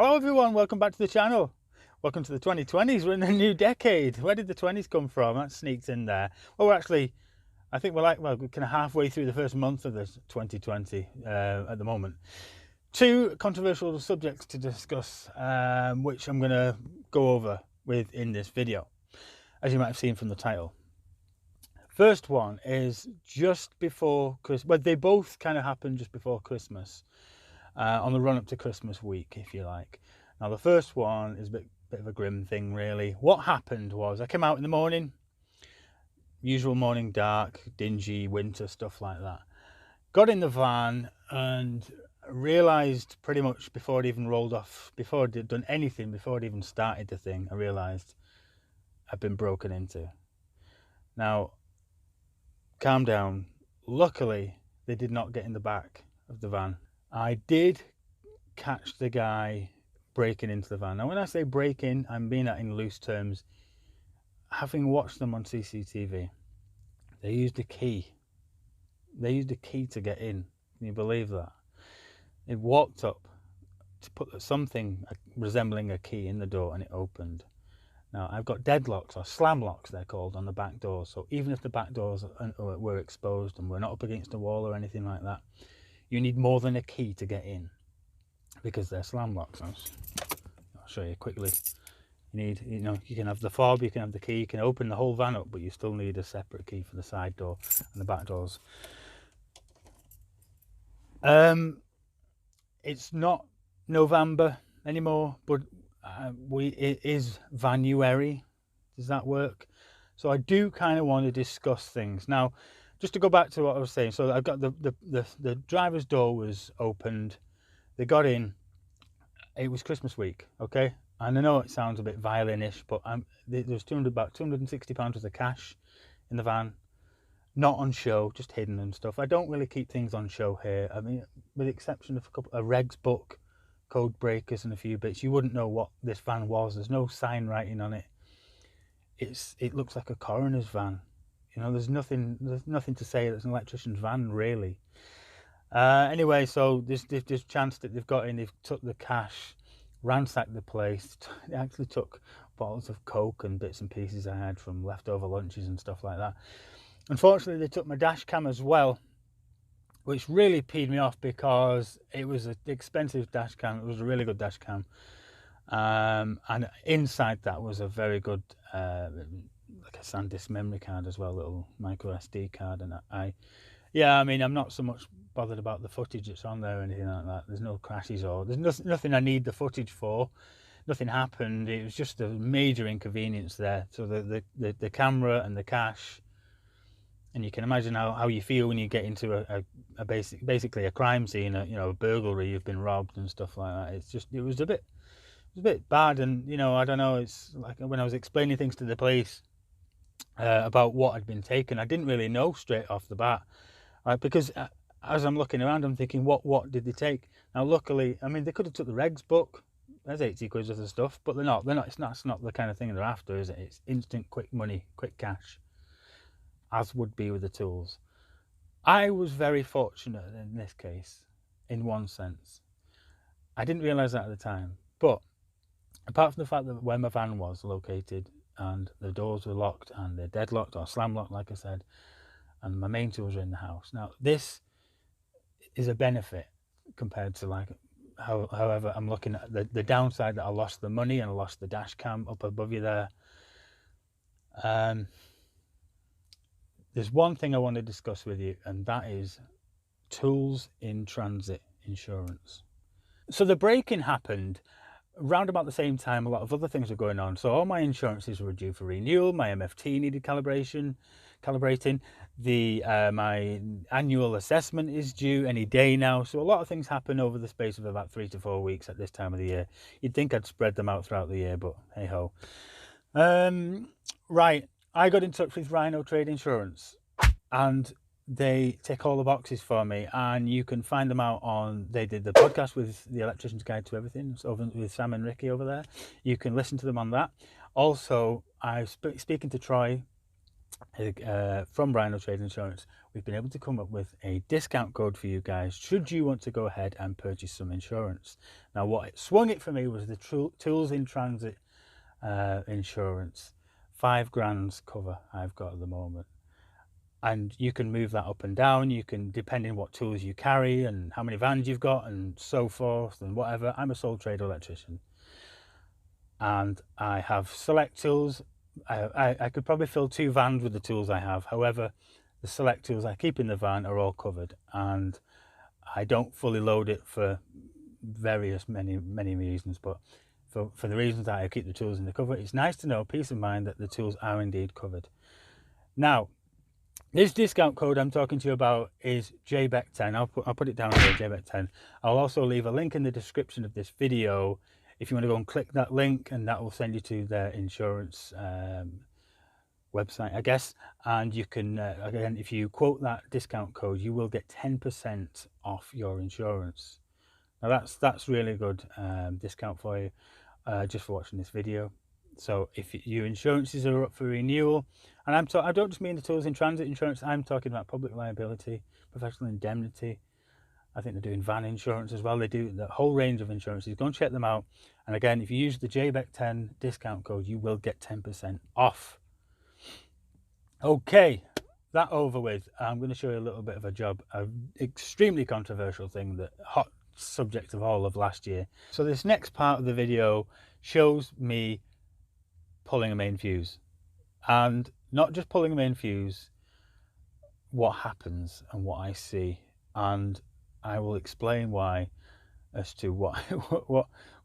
Hello everyone, welcome back to the channel. Welcome to the 2020s, we're in a new decade. Where did the 20s come from? That sneaks in there. Well, we're actually, I think we're kind of halfway through the first month of this 2020 at the moment. Two controversial subjects to discuss, which I'm going to go over in this video, as you might have seen from the title. First one is just before Christmas. Well, they both kind of happened just before Christmas. On the run up to Christmas week, if you like. Now the first one is a bit of a grim thing, really. What happened was I came out in the morning, usual morning, dark, dingy, winter, stuff like that. Got in the van and realised pretty much before it even rolled off, before I'd done anything, before I'd even started the thing, I realised I'd been broken into. Now, calm down. Luckily, they did not get in the back of the van. I did catch the guy breaking into the van. Now, when I say breaking, I mean that in loose terms. Having watched them on CCTV, they used a key. They used a key to get in. Can you believe that? They walked up to put something resembling a key in the door and it opened. Now, I've got deadlocks, or slam locks they're called, on the back doors. So even if the back doors were exposed and we're not up against a wall or anything like that, you need more than a key to get in because they're slam locks. I'll show you quickly. You can have the fob, you can have the key, you can open the whole van up, but you still need a separate key for the side door and the back doors. It's not November anymore, but it is Vanuary. Does that work? So I do kind of want to discuss things now. Just to go back to what I was saying, so I've got the driver's door was opened. They got in. It was Christmas week, okay? And I know it sounds a bit violinish, but there's about £260 worth of cash in the van, not on show, just hidden and stuff. I don't really keep things on show here. I mean, with the exception of a regs book, code breakers, and a few bits, you wouldn't know what this van was. There's no sign writing on it. It looks like a coroner's van. You know, there's nothing to say it's an electrician's van, really. Anyway, so this chance that they've got in, they've took the cash, ransacked the place. They actually took bottles of Coke and bits and pieces I had from leftover lunches and stuff like that. Unfortunately, they took my dash cam as well, which really peed me off because it was an expensive dash cam. It was a really good dash cam. And inside that was a very good like a SanDisk memory card as well, little micro SD card. And I mean, I'm not so much bothered about the footage that's on there or anything like that. There's no crashes or there's nothing I need the footage for. Nothing happened. It was just a major inconvenience there. So the camera and the cash, and you can imagine how you feel when you get into basically a crime scene, a burglary, you've been robbed and stuff like that. It was a bit bad. And I don't know, it's like when I was explaining things to the police about what had been taken, I didn't really know straight off the bat, because as I'm looking around, I'm thinking, what did they take? Now, luckily, I mean, they could have took the regs book. There's 80 quid worth of stuff, but they're not. It's not the kind of thing they're after, is it? It's instant, quick money, quick cash, as would be with the tools. I was very fortunate in this case, in one sense. I didn't realise that at the time, but apart from the fact that where my van was located and the doors were locked and they're deadlocked or slam locked, like I said, and my main tools are in the house. Now, this is a benefit compared to however, I'm looking at the downside, that I lost the money and I lost the dash cam up above you there. There's one thing I want to discuss with you, and that is tools in transit insurance. So the break-in happened around about the same time a lot of other things were going on. So all my insurances were due for renewal. My MFT needed calibrating. My annual assessment is due any day now. So a lot of things happen over the space of about 3 to 4 weeks at this time of the year. You'd think I'd spread them out throughout the year, but hey ho. Right, I got in touch with Rhino Trade Insurance, and they tick all the boxes for me, and you can find them out on, they did the podcast with the Electrician's Guide to Everything, so with Sam and Ricky over there. You can listen to them on that. Also, I was speaking to Troy from Rhino Trade Insurance, we've been able to come up with a discount code for you guys should you want to go ahead and purchase some insurance. Now what swung it for me was the tools in transit insurance. 5 grand cover I've got at the moment, and you can move that up and down. You can, depending what tools you carry and how many vans you've got and so forth and whatever. I'm a sole trade electrician and I have select tools. I could probably fill 2 vans with the tools I have. However, the select tools I keep in the van are all covered, and I don't fully load it for many reasons, but for the reasons that I keep the tools in the cover, it's nice to know, peace of mind, that the tools are indeed covered. Now, this discount code I'm talking to you about is JBEC10. I'll put it down here, JBEC10. I'll also leave a link in the description of this video if you want to go and click that link, and that will send you to their insurance website, I guess. And you can, again, if you quote that discount code, you will get 10% off your insurance. Now that's really good discount for you, just for watching this video. So if your insurances are up for renewal, and I don't just mean the tools in transit insurance, I'm talking about public liability, professional indemnity. I think they're doing van insurance as well. They do the whole range of insurances. Go and check them out. And again, if you use the JBEC10 discount code, you will get 10% off. Okay, that over with. I'm going to show you a little bit of a job, an extremely controversial thing, that hot subject of all of last year. So this next part of the video shows me pulling a main fuse, and not just pulling a main fuse, what happens and what I see, and I will explain why as to what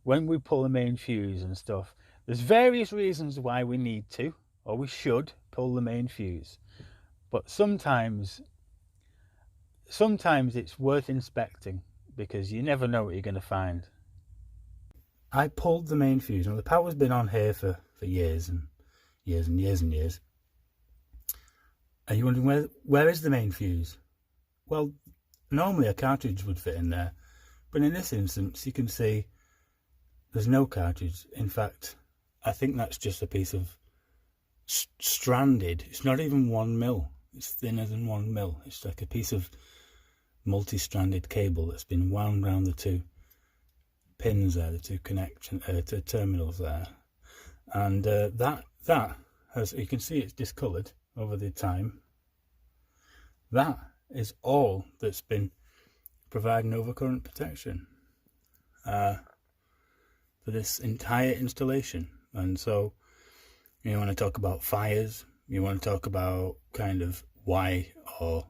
when we pull a main fuse and stuff. There's various reasons why we need to, or we should, pull the main fuse, but sometimes it's worth inspecting, because you never know what you're going to find. I pulled the main fuse. Now the power's been on here for years and years and years and years. Are you wondering where is the main fuse? Well, normally a cartridge would fit in there, but in this instance you can see there's no cartridge. In fact, I think that's just a piece of stranded, it's not even 1 mil, it's thinner than 1 mil. It's like a piece of multi-stranded cable that's been wound around the 2 pins there, the 2 connection terminals there, and that has, you can see it's discoloured over the time. That is all that's been providing overcurrent protection for this entire installation. And so you want to talk about fires, you want to talk about kind of why, or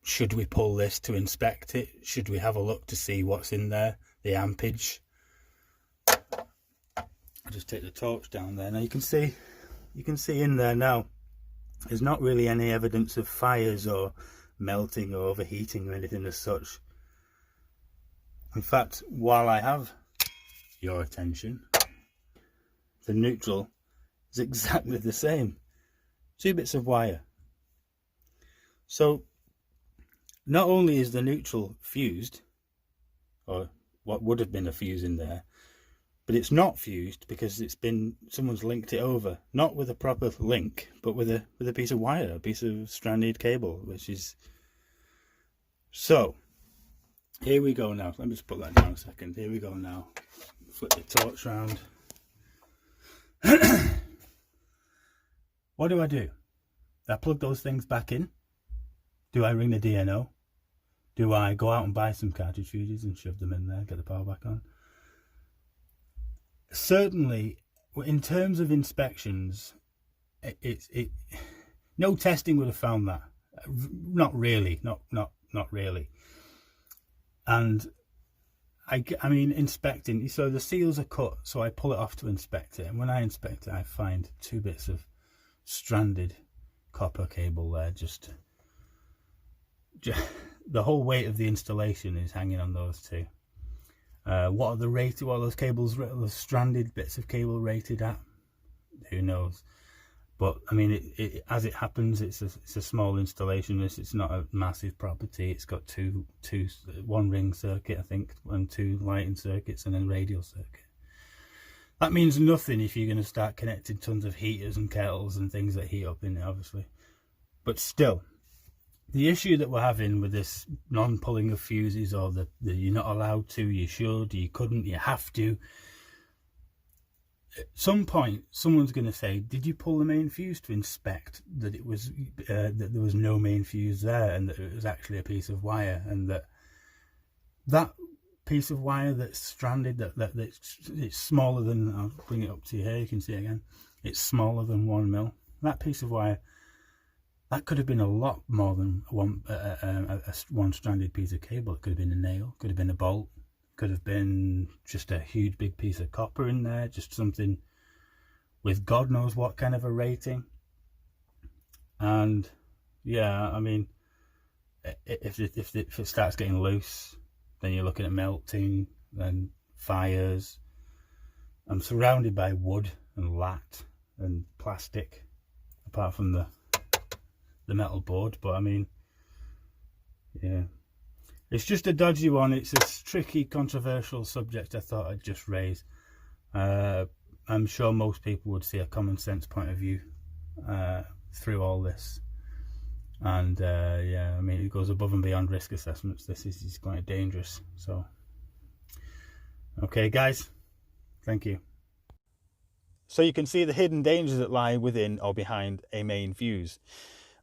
should we pull this to inspect it? Should we have a look to see what's in there, the ampage? I'll just take the torch down there. Now you can see in there now, there's not really any evidence of fires or melting or overheating or anything as such. In fact, while I have your attention, the neutral is exactly the same. 2 bits of wire. So not only is the neutral fused, or what would have been a fuse in there, but it's not fused because someone's linked it over, not with a proper link, but with a piece of wire, a piece of stranded cable, which is. So here we go now. Let me just put that down a second. Here we go now. Flip the torch round. What do? I plug those things back in? Do I ring the DNO? Do I go out and buy some cartridge fuses and shove them in there, get the power back on? Certainly, in terms of inspections, no testing would have found that. Not really, not really. And I mean, inspecting, so the seals are cut, so I pull it off to inspect it, and when I inspect it, I find 2 bits of stranded copper cable there. Just the whole weight of the installation is hanging on those 2. What are those cables, those stranded bits of cable rated at? Who knows? But I mean, as it happens, it's a small installation. It's not a massive property. It's got 1 ring circuit, I think, and 2 lighting circuits, and then radial circuit. That means nothing if you're going to start connecting tons of heaters and kettles and things that heat up in it, obviously. But still, the issue that we're having with this non-pulling of fuses, or the you're not allowed to, you should, you couldn't, you have to. At some point, someone's going to say, "Did you pull the main fuse to inspect that it was that there was no main fuse there, and that it was actually a piece of wire, and that piece of wire that's stranded, that it's smaller than, I'll bring it up to you here, you can see it again, it's smaller than 1 mil. That piece of wire, that could have been a lot more than one stranded piece of cable. It could have been a nail, could have been a bolt, could have been just a huge big piece of copper in there, just something with God knows what kind of a rating. And yeah, I mean, if it starts getting loose, then you're looking at melting, then fires. I'm surrounded by wood and lat and plastic, apart from the metal board. But I mean, yeah, it's just a dodgy one. It's a tricky, controversial subject I thought I'd just raise. I'm sure most people would see a common sense point of view through all this. And yeah, I mean, it goes above and beyond risk assessments. This is quite dangerous. So, okay, guys, thank you. So you can see the hidden dangers that lie within or behind a main fuse,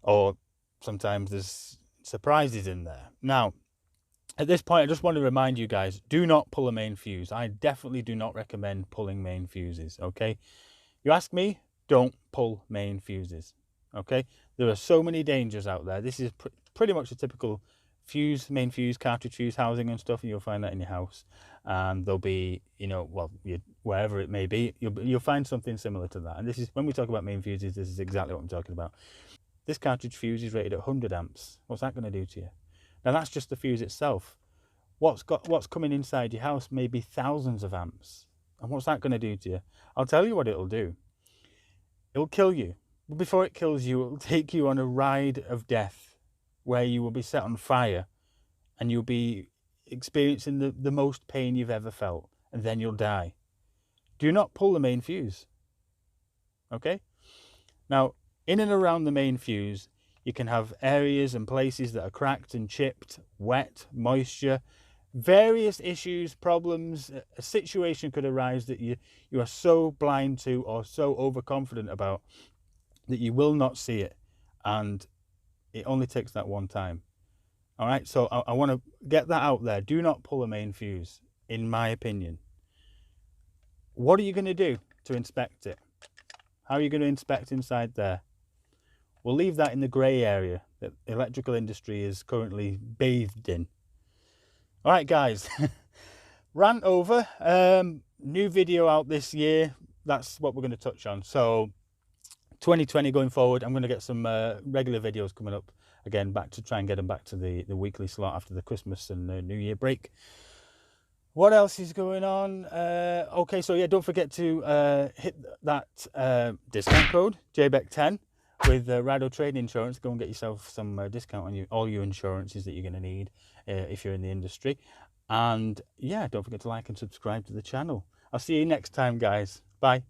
or sometimes there's surprises in there. Now, at this point, I just want to remind you guys, do not pull a main fuse. I definitely do not recommend pulling main fuses, okay? You ask me, don't pull main fuses, okay? There are so many dangers out there. This is pretty much a typical fuse, main fuse, cartridge fuse housing and stuff, and you'll find that in your house. And there'll be, you know, well, wherever it may be, you'll find something similar to that. And this is, when we talk about main fuses, this is exactly what I'm talking about. This cartridge fuse is rated at 100 amps. What's that going to do to you? Now, that's just the fuse itself. What's coming inside your house may be thousands of amps. And what's that going to do to you? I'll tell you what it'll do. It'll kill you. But before it kills you, it'll take you on a ride of death where you will be set on fire and you'll be experiencing the most pain you've ever felt, and then you'll die. Do not pull the main fuse. Okay? Now, in and around the main fuse, you can have areas and places that are cracked and chipped, wet, moisture, various issues, problems. A situation could arise that you are so blind to or so overconfident about that you will not see it, and it only takes that one time. All right, so I want to get that out there. Do not pull a main fuse, in my opinion. What are you going to do to inspect it? How are you going to inspect inside there? We'll leave that in the grey area that the electrical industry is currently bathed in. All right, guys, rant over. New video out this year. That's what we're going to touch on. So 2020 going forward, I'm going to get some regular videos coming up again, back to try and get them back to the weekly slot after the Christmas and New Year break. What else is going on? Okay, so yeah, don't forget to hit that discount code, JBEC10, with Rado Trade Insurance. Go and get yourself some discount on all your insurances that you're going to need if you're in the industry. And yeah, don't forget to like and subscribe to the channel. I'll see you next time, guys. Bye.